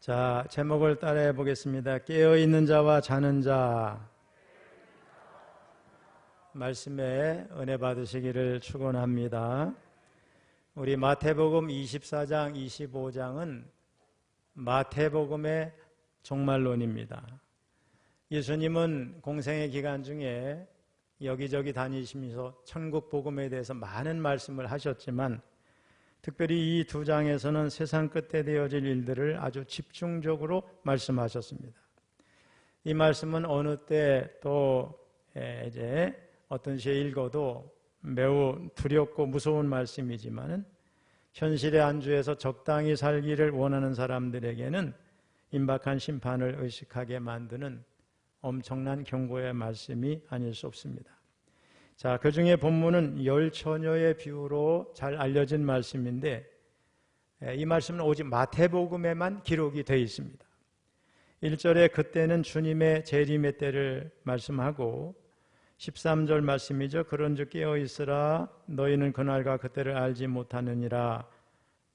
자, 제목을 따라해 보겠습니다. 깨어있는 자와 자는 자. 말씀에 은혜 받으시기를 축원합니다. 우리 마태복음 24장, 25장은 마태복음의 종말론입니다. 예수님은 공생의 기간 중에 여기저기 다니시면서 천국 복음에 대해서 많은 말씀을 하셨지만 특별히 이 두 장에서는 세상 끝에 되어질 일들을 아주 집중적으로 말씀하셨습니다. 이 말씀은 어느 때 또 이제 어떤 시에 읽어도 매우 두렵고 무서운 말씀이지만 현실의 안주에서 적당히 살기를 원하는 사람들에게는 임박한 심판을 의식하게 만드는 엄청난 경고의 말씀이 아닐 수 없습니다. 자, 그 중에 본문은 열 처녀의 비유로 잘 알려진 말씀인데 이 말씀은 오직 마태복음에만 기록이 되어 있습니다. 1절에 그때는 주님의 재림의 때를 말씀하고 13절 말씀이죠. 그런즉 깨어있으라 너희는 그날과 그때를 알지 못하느니라.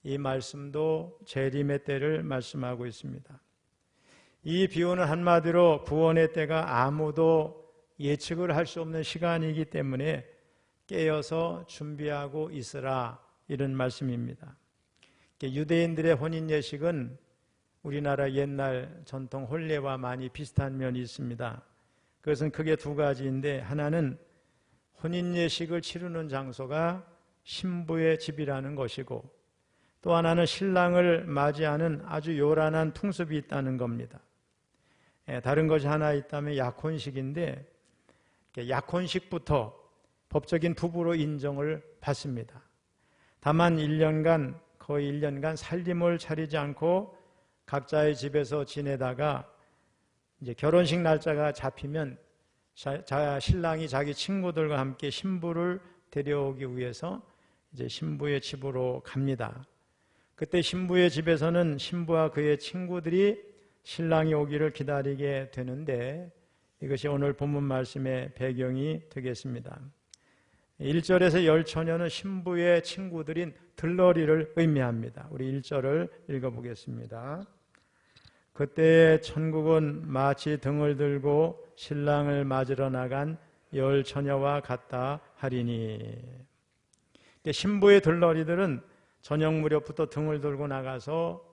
이 말씀도 재림의 때를 말씀하고 있습니다. 이 비유는 한마디로 구원의 때가 아무도 예측을 할 수 없는 시간이기 때문에 깨어서 준비하고 있으라, 이런 말씀입니다. 유대인들의 혼인 예식은 우리나라 옛날 전통 혼례와 많이 비슷한 면이 있습니다. 그것은 크게 두 가지인데, 하나는 혼인 예식을 치르는 장소가 신부의 집이라는 것이고, 또 하나는 신랑을 맞이하는 아주 요란한 풍습이 있다는 겁니다. 다른 것이 하나 있다면 약혼식인데, 약혼식부터 법적인 부부로 인정을 받습니다. 다만 거의 1년간 살림을 차리지 않고 각자의 집에서 지내다가 이제 결혼식 날짜가 잡히면 신랑이 자기 친구들과 함께 신부를 데려오기 위해서 이제 신부의 집으로 갑니다. 그때 신부의 집에서는 신부와 그의 친구들이 신랑이 오기를 기다리게 되는데, 이것이 오늘 본문 말씀의 배경이 되겠습니다. 1절에서 열 처녀는 신부의 친구들인 들러리를 의미합니다. 우리 1절을 읽어보겠습니다. 그때 천국은 마치 등을 들고 신랑을 맞으러 나간 열 처녀와 같다 하리니. 신부의 들러리들은 저녁 무렵부터 등을 들고 나가서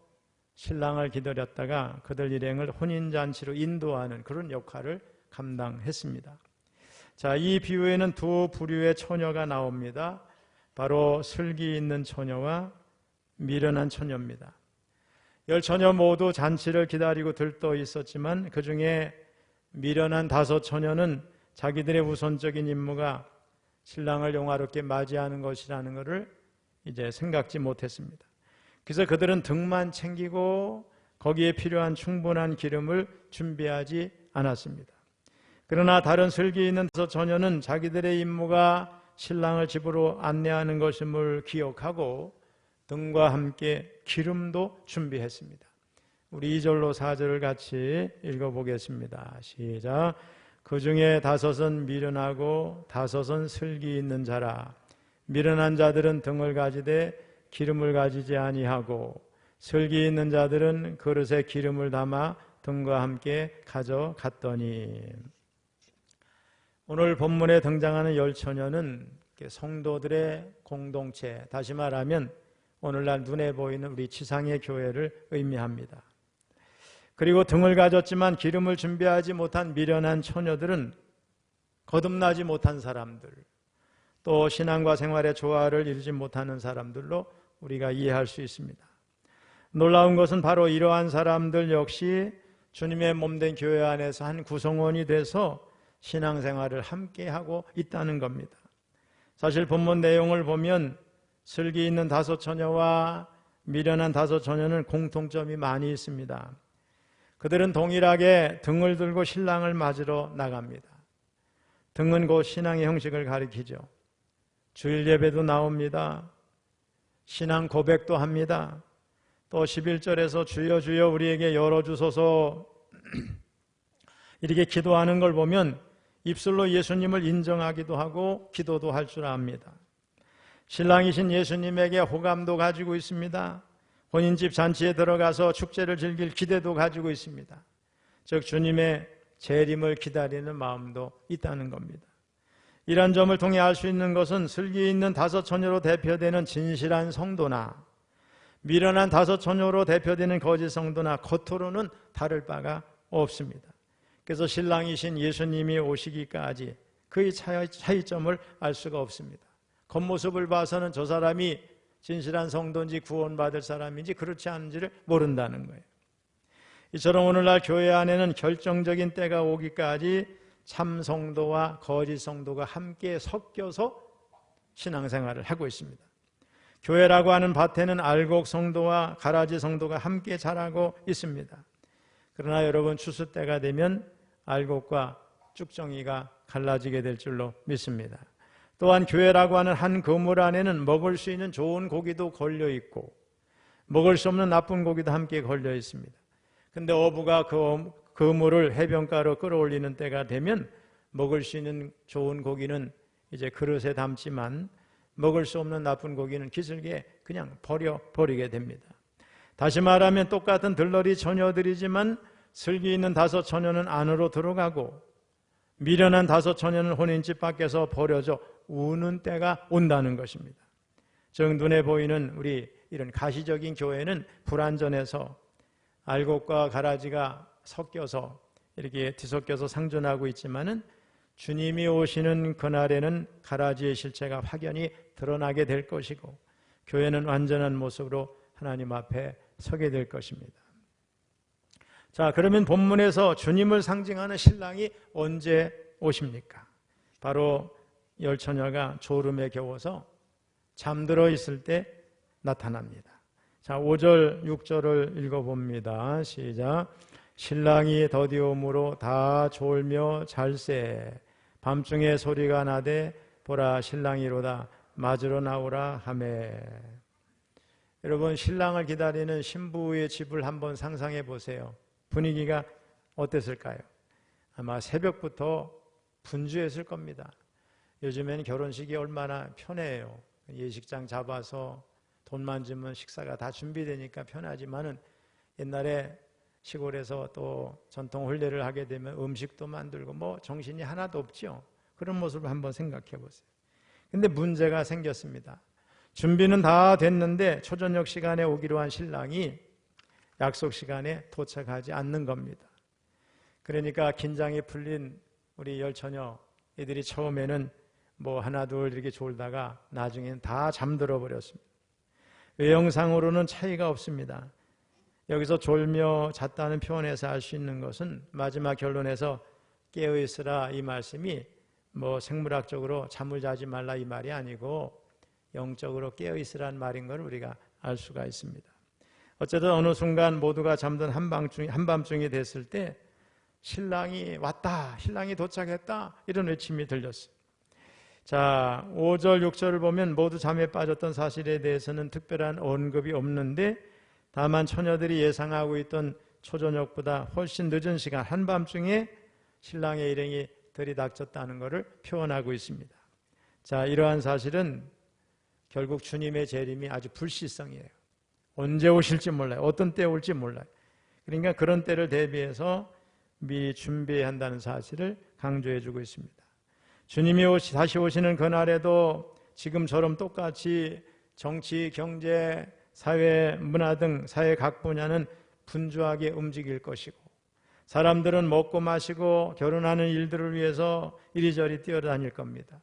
신랑을 기다렸다가 그들 일행을 혼인잔치로 인도하는 그런 역할을 감당했습니다. 자, 이 비유에는 두 부류의 처녀가 나옵니다. 바로 슬기 있는 처녀와 미련한 처녀입니다. 열 처녀 모두 잔치를 기다리고 들떠 있었지만 그 중에 미련한 다섯 처녀는 자기들의 우선적인 임무가 신랑을 영화롭게 맞이하는 것이라는 것을 이제 생각지 못했습니다. 그래서 그들은 등만 챙기고 거기에 필요한 충분한 기름을 준비하지 않았습니다. 그러나 다른 슬기 있는 다섯 처녀는 자기들의 임무가 신랑을 집으로 안내하는 것임을 기억하고 등과 함께 기름도 준비했습니다. 우리 2절로 4절을 같이 읽어보겠습니다. 시작. 그 중에 다섯은 미련하고 다섯은 슬기 있는 자라. 미련한 자들은 등을 가지되 기름을 가지지 아니하고 슬기 있는 자들은 그릇에 기름을 담아 등과 함께 가져갔더니. 오늘 본문에 등장하는 열 처녀는 성도들의 공동체, 다시 말하면 오늘날 눈에 보이는 우리 지상의 교회를 의미합니다. 그리고 등을 가졌지만 기름을 준비하지 못한 미련한 처녀들은 거듭나지 못한 사람들, 또 신앙과 생활의 조화를 이루지 못하는 사람들로 우리가 이해할 수 있습니다. 놀라운 것은 바로 이러한 사람들 역시 주님의 몸된 교회 안에서 한 구성원이 돼서 신앙생활을 함께하고 있다는 겁니다. 사실 본문 내용을 보면 슬기 있는 다섯 처녀와 미련한 다섯 처녀는 공통점이 많이 있습니다. 그들은 동일하게 등을 들고 신랑을 맞으러 나갑니다. 등은 곧 신앙의 형식을 가리키죠. 주일 예배도 나옵니다. 신앙 고백도 합니다. 또 11절에서 주여 주여 우리에게 열어주소서 이렇게 기도하는 걸 보면 입술로 예수님을 인정하기도 하고 기도도 할 줄 압니다. 신랑이신 예수님에게 호감도 가지고 있습니다. 혼인집 잔치에 들어가서 축제를 즐길 기대도 가지고 있습니다. 즉 주님의 재림을 기다리는 마음도 있다는 겁니다. 이런 점을 통해 알 수 있는 것은 슬기 있는 다섯 처녀로 대표되는 진실한 성도나 미련한 다섯 처녀로 대표되는 거짓 성도나 겉으로는 다를 바가 없습니다. 그래서 신랑이신 예수님이 오시기까지 그의 차이점을 알 수가 없습니다. 겉모습을 봐서는 저 사람이 진실한 성도인지 구원받을 사람인지 그렇지 않은지를 모른다는 거예요. 이처럼 오늘날 교회 안에는 결정적인 때가 오기까지 참 성도와 거짓 성도가 함께 섞여서 신앙생활을 하고 있습니다. 교회라고 하는 밭에는 알곡 성도와 가라지 성도가 함께 자라고 있습니다. 그러나 여러분 추수 때가 되면 알곡과 쭉정이가 갈라지게 될 줄로 믿습니다. 또한 교회라고 하는 한 그물 안에는 먹을 수 있는 좋은 고기도 걸려 있고 먹을 수 없는 나쁜 고기도 함께 걸려 있습니다. 근데 어부가 그 그물을 해변가로 끌어올리는 때가 되면 먹을 수 있는 좋은 고기는 이제 그릇에 담지만 먹을 수 없는 나쁜 고기는 기슭에 그냥 버리게 됩니다. 다시 말하면 똑같은 들러리 처녀들이지만 슬기 있는 다섯 처녀는 안으로 들어가고 미련한 다섯 처녀는 혼인집 밖에서 버려져 우는 때가 온다는 것입니다. 즉 눈에 보이는 우리 이런 가시적인 교회는 불완전해서 알곡과 가라지가 섞여서 이렇게 뒤섞여서 상존하고 있지만은 주님이 오시는 그날에는 가라지의 실체가 확연히 드러나게 될 것이고 교회는 완전한 모습으로 하나님 앞에 서게 될 것입니다. 자, 그러면 본문에서 주님을 상징하는 신랑이 언제 오십니까? 바로 열 처녀가 졸음에 겨워서 잠들어 있을 때 나타납니다. 자, 5절, 6절을 읽어봅니다. 시작. 신랑이 더디옴으로 다 졸며 잘세 밤중에 소리가 나되 보라 신랑이로다 맞으러 나오라 하매. 여러분 신랑을 기다리는 신부의 집을 한번 상상해 보세요. 분위기가 어땠을까요? 아마 새벽부터 분주했을 겁니다. 요즘엔 결혼식이 얼마나 편해요. 예식장 잡아서 돈만 주면 식사가 다 준비되니까 편하지만은 옛날에 시골에서 또 전통婚礼를 하게 되면 음식도 만들고 뭐 정신이 하나도 없죠. 그런 모습을 한번 생각해 보세요. 근데 문제가 생겼습니다. 준비는 다 됐는데 초저녁 시간에 오기로 한 신랑이 약속 시간에 도착하지 않는 겁니다. 그러니까 긴장이 풀린 우리 열 처녀 애들이 처음에는 뭐 하나 둘 이렇게 졸다가 나중에는 다 잠들어 버렸습니다. 외형상으로는 차이가 없습니다. 여기서 졸며 잤다는 표현에서 알 수 있는 것은 마지막 결론에서 깨어있으라 이 말씀이 뭐 생물학적으로 잠을 자지 말라 이 말이 아니고 영적으로 깨어있으라는 말인 걸 우리가 알 수가 있습니다. 어쨌든 어느 순간 모두가 잠든 한밤중이 됐을 때 신랑이 왔다, 신랑이 도착했다 이런 외침이 들렸어요. 자, 5절, 6절을 보면 모두 잠에 빠졌던 사실에 대해서는 특별한 언급이 없는데 다만 처녀들이 예상하고 있던 초저녁보다 훨씬 늦은 시간 한밤중에 신랑의 일행이 들이닥쳤다는 것을 표현하고 있습니다. 자, 이러한 사실은 결국 주님의 재림이 아주 불시성이에요. 언제 오실지 몰라요. 어떤 때 올지 몰라요. 그러니까 그런 때를 대비해서 미리 준비해야 한다는 사실을 강조해 주고 있습니다. 주님이 다시 오시는 그날에도 지금처럼 똑같이 정치, 경제, 사회, 문화 등 사회 각 분야는 분주하게 움직일 것이고 사람들은 먹고 마시고 결혼하는 일들을 위해서 이리저리 뛰어다닐 겁니다.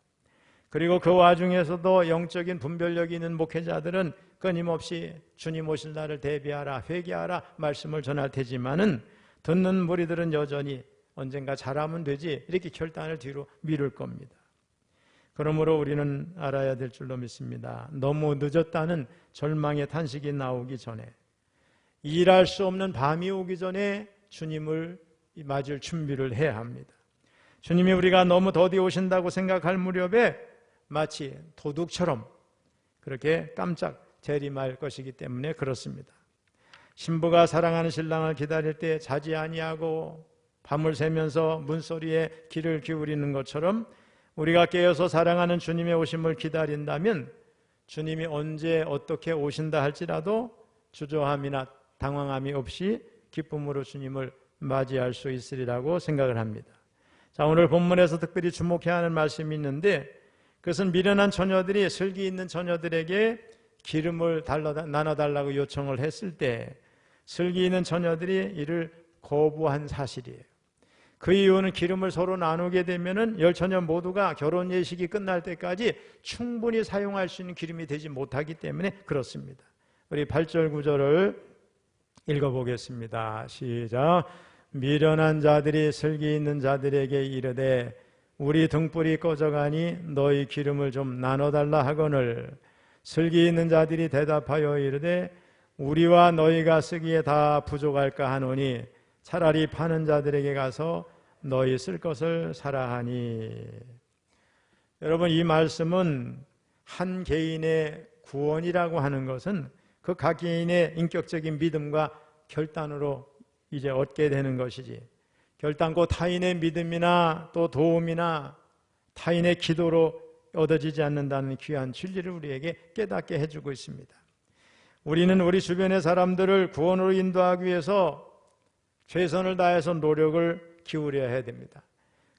그리고 그 와중에서도 영적인 분별력이 있는 목회자들은 끊임없이 주님 오실 날을 대비하라, 회개하라 말씀을 전할 테지만은 듣는 무리들은 여전히 언젠가 잘하면 되지 이렇게 결단을 뒤로 미룰 겁니다. 그러므로 우리는 알아야 될 줄로 믿습니다. 너무 늦었다는 절망의 탄식이 나오기 전에 일할 수 없는 밤이 오기 전에 주님을 맞을 준비를 해야 합니다. 주님이 우리가 너무 더디 오신다고 생각할 무렵에 마치 도둑처럼 그렇게 깜짝 재림할 것이기 때문에 그렇습니다. 신부가 사랑하는 신랑을 기다릴 때 자지 아니하고 밤을 새면서 문소리에 귀를 기울이는 것처럼 우리가 깨어서 사랑하는 주님의 오심을 기다린다면 주님이 언제 어떻게 오신다 할지라도 주저함이나 당황함이 없이 기쁨으로 주님을 맞이할 수 있으리라고 생각을 합니다. 자, 오늘 본문에서 특별히 주목해야 하는 말씀이 있는데, 그것은 미련한 처녀들이 슬기 있는 처녀들에게 기름을 나눠달라고 요청을 했을 때 슬기 있는 처녀들이 이를 거부한 사실이에요. 그 이유는 기름을 서로 나누게 되면은 10처녀 모두가 결혼 예식이 끝날 때까지 충분히 사용할 수 있는 기름이 되지 못하기 때문에 그렇습니다. 우리 8절 9절을 읽어보겠습니다. 시작. 미련한 자들이 슬기 있는 자들에게 이르되 우리 등불이 꺼져가니 너희 기름을 좀 나눠달라 하거늘 슬기 있는 자들이 대답하여 이르되 우리와 너희가 쓰기에 다 부족할까 하노니 차라리 파는 자들에게 가서 너희 쓸 것을 사라 하니. 여러분, 이 말씀은 한 개인의 구원이라고 하는 것은 그 각 개인의 인격적인 믿음과 결단으로 이제 얻게 되는 것이지, 결단코 타인의 믿음이나 또 도움이나 타인의 기도로 얻어지지 않는다는 귀한 진리를 우리에게 깨닫게 해주고 있습니다. 우리는 우리 주변의 사람들을 구원으로 인도하기 위해서 최선을 다해서 노력을 기울여야 해야 됩니다.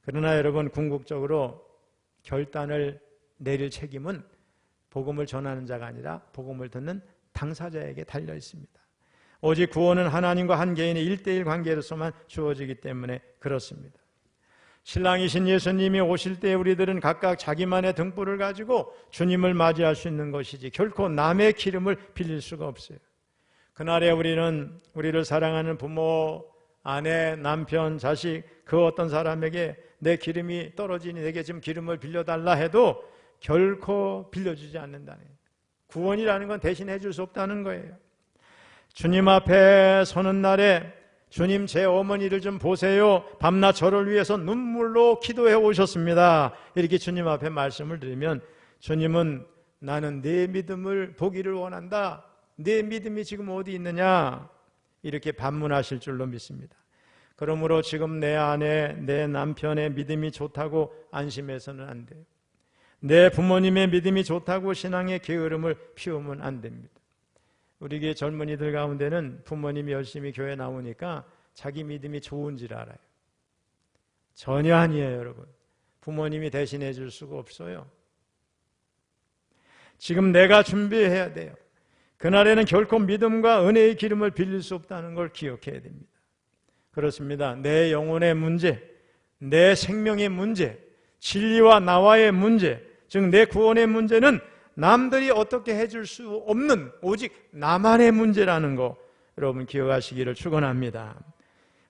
그러나 여러분, 궁극적으로 결단을 내릴 책임은 복음을 전하는 자가 아니라 복음을 듣는 당사자에게 달려 있습니다. 오직 구원은 하나님과 한 개인의 1:1 관계로서만 주어지기 때문에 그렇습니다. 신랑이신 예수님이 오실 때 우리들은 각각 자기만의 등불을 가지고 주님을 맞이할 수 있는 것이지 결코 남의 기름을 빌릴 수가 없어요. 그날에 우리는 우리를 사랑하는 부모, 아내, 남편, 자식, 그 어떤 사람에게 내 기름이 떨어지니 내게 지금 기름을 빌려달라 해도 결코 빌려주지 않는다는 거예요. 구원이라는 건 대신해 줄 수 없다는 거예요. 주님 앞에 서는 날에 주님, 제 어머니를 좀 보세요. 밤낮 저를 위해서 눈물로 기도해 오셨습니다. 이렇게 주님 앞에 말씀을 드리면 주님은 나는 내 믿음을 보기를 원한다. 내 믿음이 지금 어디 있느냐? 이렇게 반문하실 줄로 믿습니다. 그러므로 지금 내 아내, 내 남편의 믿음이 좋다고 안심해서는 안 돼요. 내 부모님의 믿음이 좋다고 신앙의 게으름을 피우면 안 됩니다. 우리 교회 젊은이들 가운데는 부모님이 열심히 교회 나오니까 자기 믿음이 좋은 줄 알아요. 전혀 아니에요, 여러분. 부모님이 대신해 줄 수가 없어요. 지금 내가 준비해야 돼요. 그날에는 결코 믿음과 은혜의 기름을 빌릴 수 없다는 걸 기억해야 됩니다. 그렇습니다. 내 영혼의 문제, 내 생명의 문제, 진리와 나와의 문제, 즉 내 구원의 문제는 남들이 어떻게 해줄 수 없는 오직 나만의 문제라는 거 여러분 기억하시기를 축원합니다.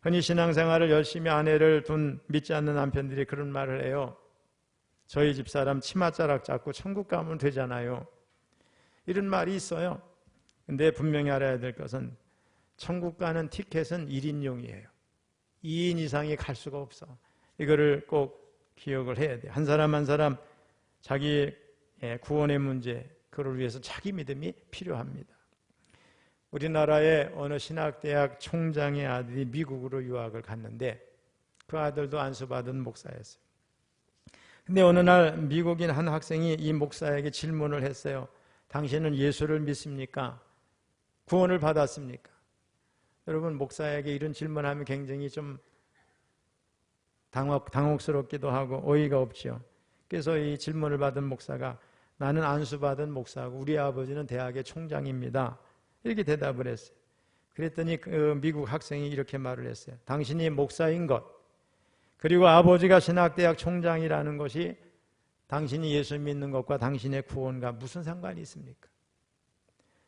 흔히 신앙생활을 열심히 아내를 둔 믿지 않는 남편들이 그런 말을 해요. 저희 집사람 치맛자락 잡고 천국 가면 되잖아요. 이런 말이 있어요. 근데 분명히 알아야 될 것은 천국 가는 티켓은 1인용이에요. 2인 이상이 갈 수가 없어. 이거를 꼭 기억을 해야 돼요. 한 사람 한 사람 자기 구원의 문제, 그걸 위해서 자기 믿음이 필요합니다. 우리나라의 어느 신학대학 총장의 아들이 미국으로 유학을 갔는데 그 아들도 안수받은 목사였어요. 근데 어느 날 미국인 한 학생이 이 목사에게 질문을 했어요. 당신은 예수를 믿습니까? 구원을 받았습니까? 여러분, 목사에게 이런 질문하면 굉장히 좀 당혹스럽기도 하고 어이가 없죠. 그래서 이 질문을 받은 목사가 나는 안수받은 목사고 우리 아버지는 대학의 총장입니다. 이렇게 대답을 했어요. 그랬더니 그 미국 학생이 이렇게 말을 했어요. 당신이 목사인 것, 그리고 아버지가 신학대학 총장이라는 것이 당신이 예수 믿는 것과 당신의 구원과 무슨 상관이 있습니까?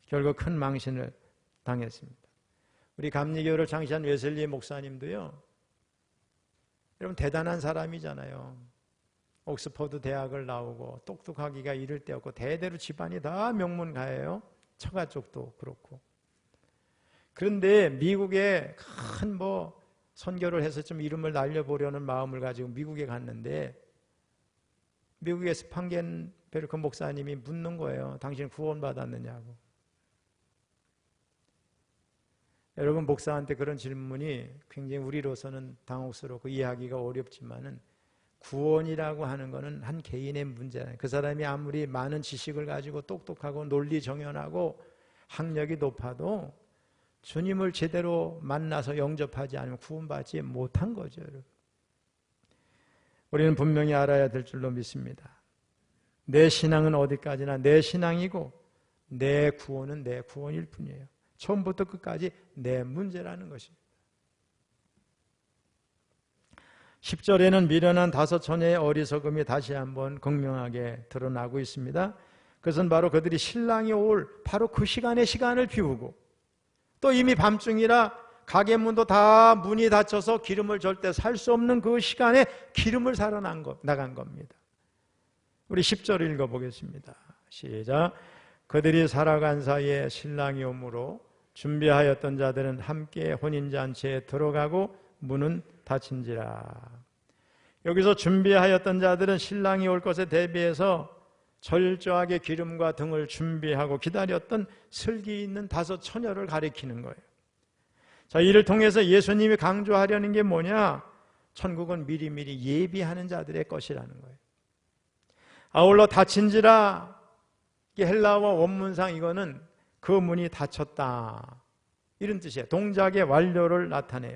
결국 큰 망신을 당했습니다. 우리 감리교를 창시한 웨슬리 목사님도요, 여러분 대단한 사람이잖아요. 옥스퍼드 대학을 나오고 똑똑하기가 이를 데 없고 대대로 집안이 다 명문가예요. 처가 쪽도 그렇고. 그런데 미국에 큰 선교를 해서 좀 이름을 날려보려는 마음을 가지고 미국에 갔는데 미국의 스판겐베르크 목사님이 묻는 거예요. 당신 구원받았느냐고. 여러분, 목사한테 그런 질문이 굉장히 우리로서는 당혹스럽고 이해하기가 어렵지만은 구원이라고 하는 것은 한 개인의 문제예요. 그 사람이 아무리 많은 지식을 가지고 똑똑하고 논리 정연하고 학력이 높아도 주님을 제대로 만나서 영접하지 않으면 구원받지 못한 거죠. 우리는 분명히 알아야 될 줄로 믿습니다. 내 신앙은 어디까지나 내 신앙이고 내 구원은 내 구원일 뿐이에요. 처음부터 끝까지 내 문제라는 것입니다. 10절에는 미련한 5 처녀의 어리석음이 다시 한번 극명하게 드러나고 있습니다. 그것은 바로 그들이 신랑이 올 바로 그 시간을 비우고 또 이미 밤중이라 가게 문도 다 문이 닫혀서 기름을 절대 살 수 없는 그 시간에 기름을 사러 나간 겁니다. 우리 10절을 읽어보겠습니다. 시작. 그들이 살아간 사이에 신랑이 오므로 준비하였던 자들은 함께 혼인잔치에 들어가고 문은 닫힌지라. 여기서 준비하였던 자들은 신랑이 올 것에 대비해서 철저하게 기름과 등을 준비하고 기다렸던 슬기 있는 5 처녀를 가리키는 거예요. 자, 이를 통해서 예수님이 강조하려는 게 뭐냐? 천국은 미리미리 예비하는 자들의 것이라는 거예요. 아울러 닫힌지라, 헬라어 원문상 이거는 그 문이 닫혔다 이런 뜻이에요. 동작의 완료를 나타내요.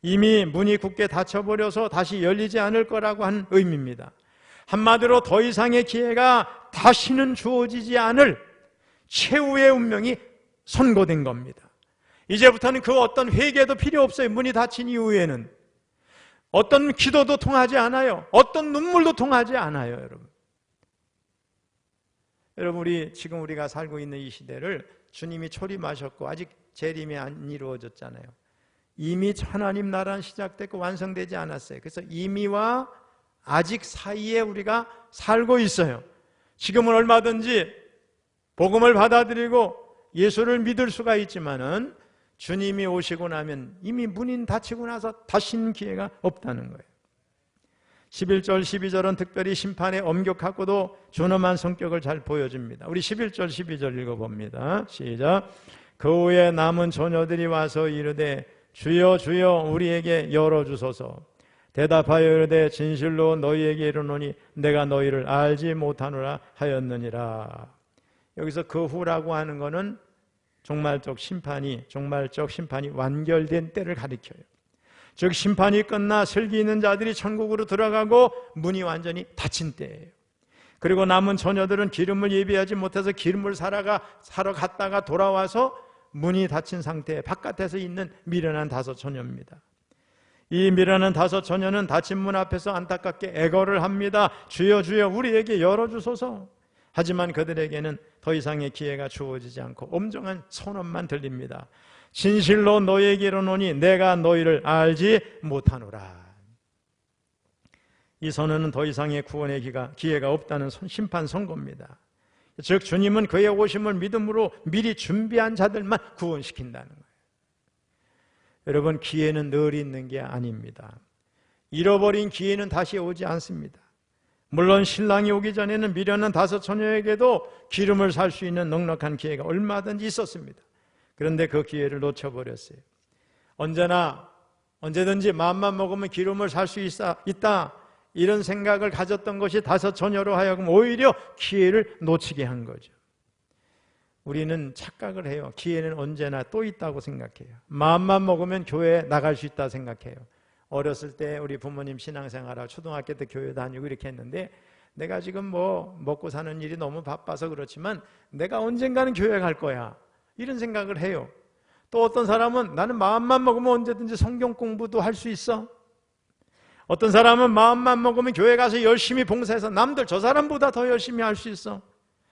이미 문이 굳게 닫혀버려서 다시 열리지 않을 거라고 하는 의미입니다. 한마디로 더 이상의 기회가 다시는 주어지지 않을 최후의 운명이 선고된 겁니다. 이제부터는 그 어떤 회개도 필요 없어요. 문이 닫힌 이후에는 어떤 기도도 통하지 않아요. 어떤 눈물도 통하지 않아요. 여러분 지금 우리가 살고 있는 이 시대를 주님이 초림하셨고 아직 재림이 안 이루어졌잖아요. 이미 하나님 나라는 시작됐고 완성되지 않았어요. 그래서 이미와 아직 사이에 우리가 살고 있어요. 지금은 얼마든지 복음을 받아들이고 예수를 믿을 수가 있지만은 주님이 오시고 나면 이미 문이 닫히고 나서 다시는 기회가 없다는 거예요. 11절, 12절은 특별히 심판의 엄격하고도 존엄한 성격을 잘 보여줍니다. 우리 11절, 12절 읽어봅니다. 시작. 그 후에 남은 처녀들이 와서 이르되 주여 주여 우리에게 열어주소서. 대답하여 이르되 진실로 너희에게 이르노니 내가 너희를 알지 못하노라 하였느니라. 여기서 그 후라고 하는 것은 종말적 심판이 완결된 때를 가리켜요. 즉 심판이 끝나 슬기 있는 자들이 천국으로 들어가고 문이 완전히 닫힌 때예요. 그리고 남은 처녀들은 기름을 예비하지 못해서 기름을 사러 갔다가 돌아와서 문이 닫힌 상태에 바깥에서 있는 미련한 5 처녀입니다. 이 미련한 5 처녀는 닫힌 문 앞에서 안타깝게 애걸을 합니다. 주여 주여 우리에게 열어주소서. 하지만 그들에게는 더 이상의 기회가 주어지지 않고 엄정한 선언만 들립니다. 진실로 너희에게 이르노니 내가 너희를 알지 못하노라. 이 선언은 더 이상의 구원의 기회가 없다는 심판 선고입니다. 즉 주님은 그의 오심을 믿음으로 미리 준비한 자들만 구원시킨다는 거예요. 여러분 기회는 늘 있는 게 아닙니다. 잃어버린 기회는 다시 오지 않습니다. 물론 신랑이 오기 전에는 미련한 5 처녀에게도 기름을 살 수 있는 넉넉한 기회가 얼마든지 있었습니다. 그런데 그 기회를 놓쳐버렸어요. 언제든지 마음만 먹으면 기름을 살 수 있다 이런 생각을 가졌던 것이 5 처녀로 하여금 오히려 기회를 놓치게 한 거죠. 우리는 착각을 해요. 기회는 언제나 또 있다고 생각해요. 마음만 먹으면 교회에 나갈 수 있다 생각해요. 어렸을 때 우리 부모님 신앙생활하고 초등학교 때 교회 다니고 이렇게 했는데 내가 지금 먹고 사는 일이 너무 바빠서 그렇지만 내가 언젠가는 교회 갈 거야 이런 생각을 해요. 또 어떤 사람은 나는 마음만 먹으면 언제든지 성경 공부도 할 수 있어. 어떤 사람은 마음만 먹으면 교회 가서 열심히 봉사해서 남들 저 사람보다 더 열심히 할 수 있어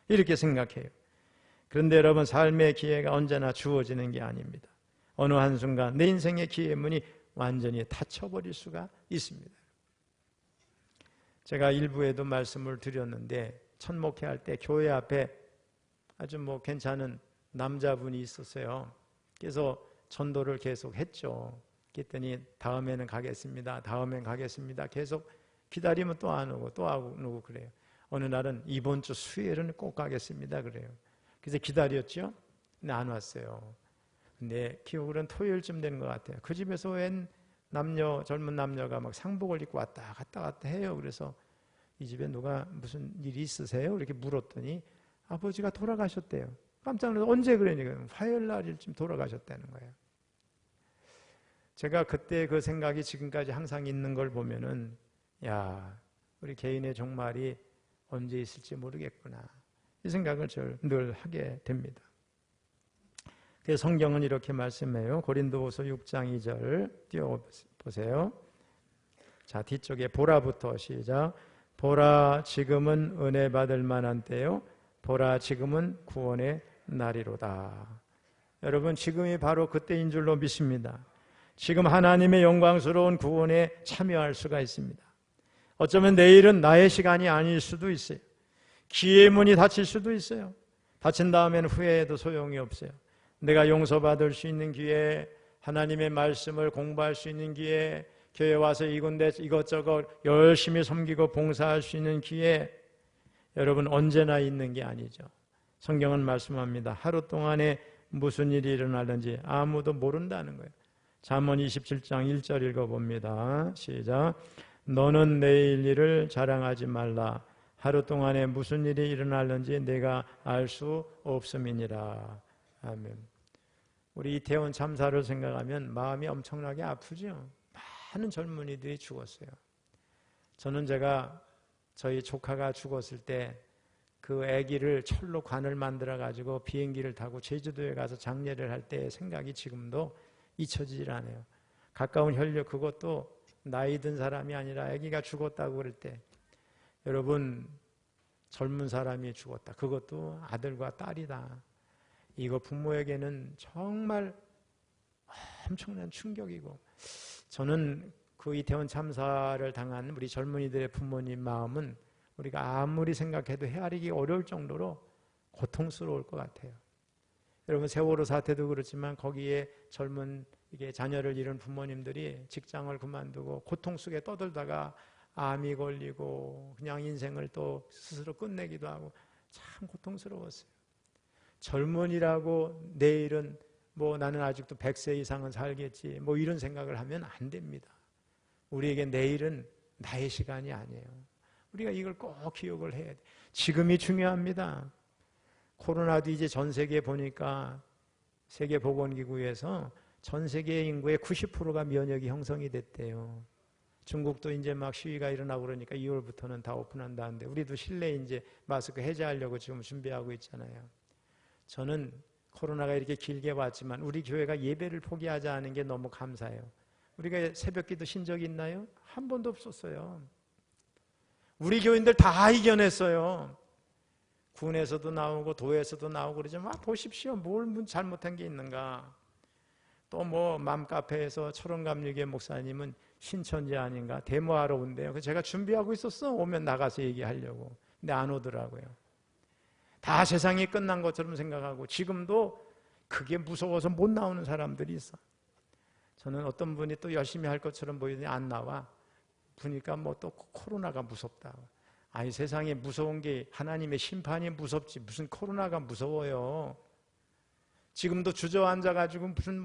이렇게 생각해요. 그런데 여러분 삶의 기회가 언제나 주어지는 게 아닙니다. 어느 한순간 내 인생의 기회 문이 완전히 닫혀버릴 수가 있습니다. 제가 일부에도 말씀을 드렸는데 첫 목회할 때 교회 앞에 아주 괜찮은 남자분이 있었어요. 그래서 전도를 계속 했죠. 그랬더니 다음에는 가겠습니다. 계속 기다리면 또 안 오고 또 안 오고 그래요. 어느 날은 이번 주 수요일은 꼭 가겠습니다 그래요. 그래서 기다렸죠. 근데 안 왔어요. 근데 기억으로는 토요일쯤 되는 것 같아요. 그 집에서 웬 젊은 남녀가 막 상복을 입고 왔다 갔다 해요. 그래서 이 집에 누가 무슨 일이 있으세요? 이렇게 물었더니 아버지가 돌아가셨대요. 깜짝 놀라서 언제 그러니까 화요일 날일쯤 돌아가셨다는 거예요. 제가 그때 그 생각이 지금까지 항상 있는 걸 보면은 야, 우리 개인의 종말이 언제 있을지 모르겠구나. 이 생각을 늘 하게 됩니다. 그래서 성경은 이렇게 말씀해요. 고린도후서 6장 2절 띄워보세요. 자, 뒤쪽에 보라부터 시작. 보라, 지금은 은혜 받을 만한 때요. 보라, 지금은 구원의 날이로다. 여러분, 지금이 바로 그때인 줄로 믿습니다. 지금 하나님의 영광스러운 구원에 참여할 수가 있습니다. 어쩌면 내일은 나의 시간이 아닐 수도 있어요. 기회의 문이 닫힐 수도 있어요. 닫힌 다음에는 후회해도 소용이 없어요. 내가 용서받을 수 있는 기회, 하나님의 말씀을 공부할 수 있는 기회, 교회 와서 이곳에 이것저것 열심히 섬기고 봉사할 수 있는 기회, 여러분 언제나 있는 게 아니죠. 성경은 말씀합니다. 하루 동안에 무슨 일이 일어나는지 아무도 모른다는 거예요. 잠언 27장 1절 읽어봅니다. 시작. 너는 내일 일을 자랑하지 말라. 하루 동안에 무슨 일이 일어나는지 내가 알 수 없음이니라. 아멘. 우리 이태원 참사를 생각하면 마음이 엄청나게 아프죠. 많은 젊은이들이 죽었어요. 저는 저희 조카가 죽었을 때 그 아기를 철로 관을 만들어 가지고 비행기를 타고 제주도에 가서 장례를 할 때의 생각이 지금도 잊혀지질 않아요. 가까운 혈육, 그것도 나이 든 사람이 아니라 아기가 죽었다고 그럴 때, 여러분 젊은 사람이 죽었다. 그것도 아들과 딸이다. 이거 부모에게는 정말 엄청난 충격이고, 저는 그 이태원 참사를 당한 우리 젊은이들의 부모님 마음은 우리가 아무리 생각해도 헤아리기 어려울 정도로 고통스러울 것 같아요. 여러분 세월호 사태도 그렇지만 거기에 젊은 자녀를 잃은 부모님들이 직장을 그만두고 고통 속에 떠들다가 암이 걸리고 그냥 인생을 또 스스로 끝내기도 하고 참 고통스러웠어요. 젊은이라고 내일은 나는 아직도 100세 이상은 살겠지 이런 생각을 하면 안 됩니다. 우리에게 내일은 나의 시간이 아니에요. 우리가 이걸 꼭 기억을 해야 돼. 지금이 중요합니다. 코로나도 이제 전 세계에 보니까 세계보건기구에서 전 세계 인구의 90%가 면역이 형성이 됐대요. 중국도 이제 막 시위가 일어나고 그러니까 2월부터는 다 오픈한다는데 우리도 실내 이제 마스크 해제하려고 지금 준비하고 있잖아요. 저는 코로나가 이렇게 길게 왔지만 우리 교회가 예배를 포기하지 않은 게 너무 감사해요. 우리가 새벽기도 신 적이 있나요? 한 번도 없었어요. 우리 교인들 다 이겨냈어요. 군에서도 나오고 도에서도 나오고 그러지만 보십시오. 뭘 잘못한 게 있는가. 또 맘카페에서 철원감리교회 목사님은 신천지 아닌가 데모하러 온대요. 그래서 제가 준비하고 있었어. 오면 나가서 얘기하려고. 근데 안 오더라고요. 다 세상이 끝난 것처럼 생각하고 지금도 그게 무서워서 못 나오는 사람들이 있어. 저는 어떤 분이 또 열심히 할 것처럼 보이더니 안 나와. 보니까 또 코로나가 무섭다. 아니 세상에 무서운 게 하나님의 심판이 무섭지 무슨 코로나가 무서워요. 지금도 주저앉아가지고 무슨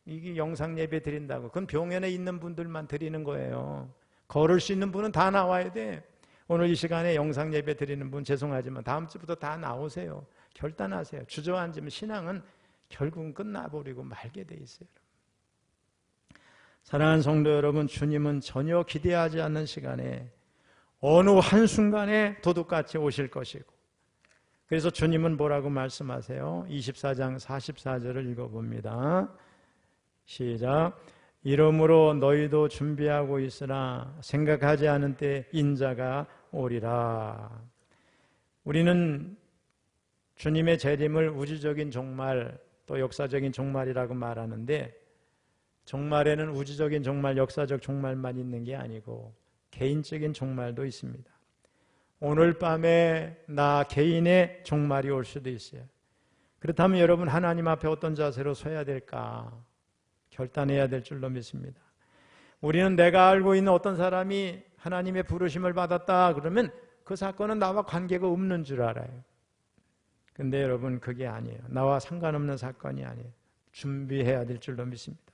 이게 영상 예배 드린다고. 그건 병원에 있는 분들만 드리는 거예요. 걸을 수 있는 분은 다 나와야 돼. 오늘 이 시간에 영상 예배 드리는 분 죄송하지만 다음 주부터 다 나오세요. 결단하세요. 주저앉으면 신앙은 결국은 끝나버리고 말게 돼 있어요. 사랑하는 성도 여러분, 주님은 전혀 기대하지 않는 시간에 어느 한순간에 도둑같이 오실 것이고, 그래서 주님은 뭐라고 말씀하세요? 24장 44절을 읽어봅니다. 시작. 이러므로 너희도 준비하고 있으나 생각하지 않은 때 인자가 오리라. 우리는 주님의 재림을 우주적인 종말 또 역사적인 종말이라고 말하는데, 종말에는 우주적인 종말, 역사적 종말만 있는 게 아니고 개인적인 종말도 있습니다. 오늘 밤에 나 개인의 종말이 올 수도 있어요. 그렇다면 여러분 하나님 앞에 어떤 자세로 서야 될까 결단해야 될 줄로 믿습니다. 우리는 내가 알고 있는 어떤 사람이 하나님의 부르심을 받았다 그러면 그 사건은 나와 관계가 없는 줄 알아요. 근데 여러분 그게 아니에요. 나와 상관없는 사건이 아니에요. 준비해야 될 줄로 믿습니다.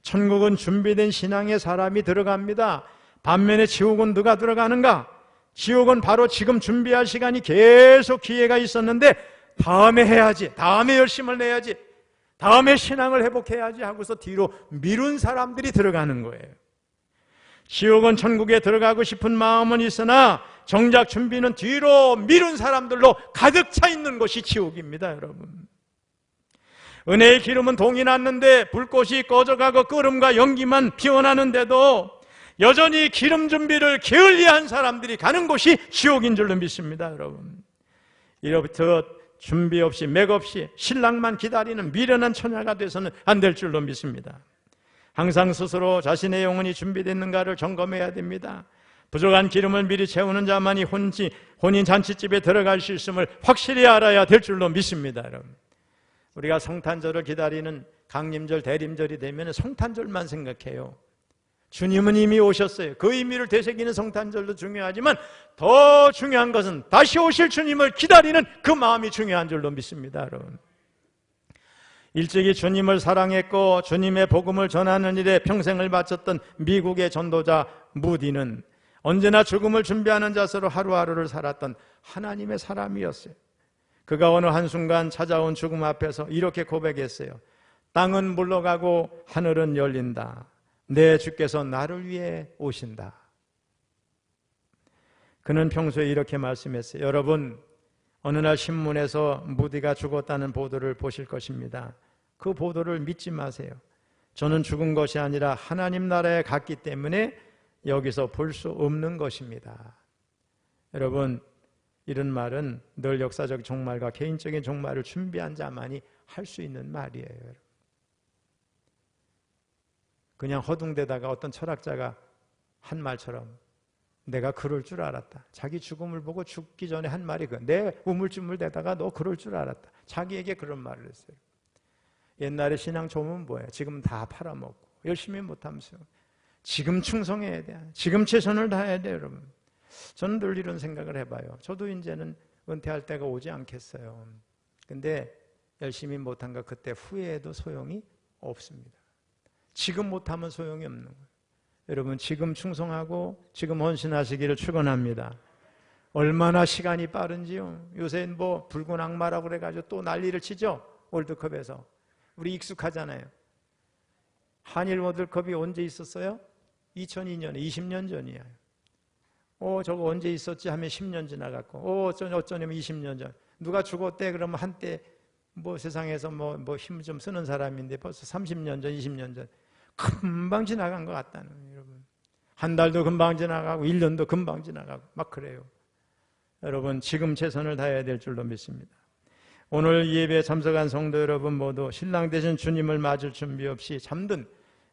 천국은 준비된 신앙의 사람이 들어갑니다. 반면에 지옥은 누가 들어가는가? 지옥은 바로 지금 준비할 시간이 계속 기회가 있었는데 다음에 해야지, 다음에 열심을 내야지, 다음에 신앙을 회복해야지 하고서 뒤로 미룬 사람들이 들어가는 거예요. 지옥은 천국에 들어가고 싶은 마음은 있으나 정작 준비는 뒤로 미룬 사람들로 가득 차 있는 곳이 지옥입니다, 여러분. 은혜의 기름은 동이 났는데 불꽃이 꺼져가고 끓음과 연기만 피어나는데도 여전히 기름 준비를 게을리한 사람들이 가는 곳이 지옥인 줄로 믿습니다, 여러분. 이로부터 준비 없이 맥 없이 신랑만 기다리는 미련한 처녀가 돼서는 안 될 줄로 믿습니다. 항상 스스로 자신의 영혼이 준비됐는가를 점검해야 됩니다. 부족한 기름을 미리 채우는 자만이 혼인 잔치집에 들어갈 수 있음을 확실히 알아야 될 줄로 믿습니다, 여러분. 우리가 성탄절을 기다리는 강림절, 대림절이 되면 성탄절만 생각해요. 주님은 이미 오셨어요. 그 의미를 되새기는 성탄절도 중요하지만 더 중요한 것은 다시 오실 주님을 기다리는 그 마음이 중요한 줄로 믿습니다, 여러분. 일찍이 주님을 사랑했고 주님의 복음을 전하는 일에 평생을 바쳤던 미국의 전도자 무디는 언제나 죽음을 준비하는 자세로 하루하루를 살았던 하나님의 사람이었어요. 그가 어느 한순간 찾아온 죽음 앞에서 이렇게 고백했어요. 땅은 물러가고 하늘은 열린다. 내 주께서 나를 위해 오신다. 그는 평소에 이렇게 말씀했어요. 여러분, 어느 날 신문에서 무디가 죽었다는 보도를 보실 것입니다. 그 보도를 믿지 마세요. 저는 죽은 것이 아니라 하나님 나라에 갔기 때문에 여기서 볼 수 없는 것입니다. 여러분, 이런 말은 늘 역사적 종말과 개인적인 종말을 준비한 자만이 할 수 있는 말이에요. 그냥 허둥대다가 어떤 철학자가 한 말처럼 내가 그럴 줄 알았다. 자기 죽음을 보고 죽기 전에 한 말이 내 우물쭈물대다가 너 그럴 줄 알았다. 자기에게 그런 말을 했어요. 옛날에 신앙 조문 뭐예요? 지금 다 팔아먹고 열심히 못하면서 지금 충성해야 돼. 지금 최선을 다해야 돼, 여러분. 저는 늘 이런 생각을 해봐요. 저도 이제는 은퇴할 때가 오지 않겠어요. 근데 열심히 못한 거 그때 후회해도 소용이 없습니다. 지금 못하면 소용이 없는 거예요. 여러분, 지금 충성하고 지금 헌신하시기를 축원합니다. 얼마나 시간이 빠른지요. 요새 뭐 붉은 악마라고 그래가지고 또 난리를 치죠. 월드컵에서. 우리 익숙하잖아요. 한일 월드컵이 언제 있었어요? 2002년에 20년 전이에요. 저거 언제 있었지 하면 10년 지나갔고, 어쩌냐면 20년 전. 누가 죽었대 그러면 한때 뭐 세상에서 뭐 힘 좀 쓰는 사람인데 벌써 30년 전, 20년 전. 금방 지나간 것 같다는 거예요, 여러분. 한 달도 금방 지나가고 1년도 금방 지나가고 막 그래요. 여러분, 지금 최선을 다해야 될 줄로 믿습니다. 오늘 예배에 참석한 성도 여러분 모두 신랑 되신 주님을 맞을 준비 없이 잠든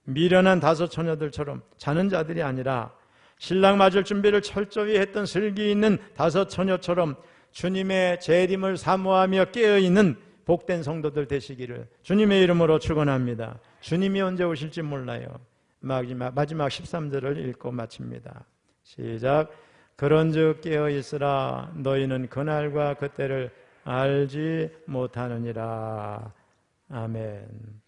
미련한 다섯 처녀들처럼 자는 자들이 아니라 신랑 맞을 준비를 철저히 했던 슬기 있는 다섯 처녀처럼 주님의 재림을 사모하며 깨어있는 복된 성도들 되시기를 주님의 이름으로 축원합니다. 주님이 언제 오실지 몰라요. 마지막 13절을 읽고 마칩니다. 시작. 그런즉 깨어있으라. 너희는 그날과 그때를 알지 못하느니라. 아멘.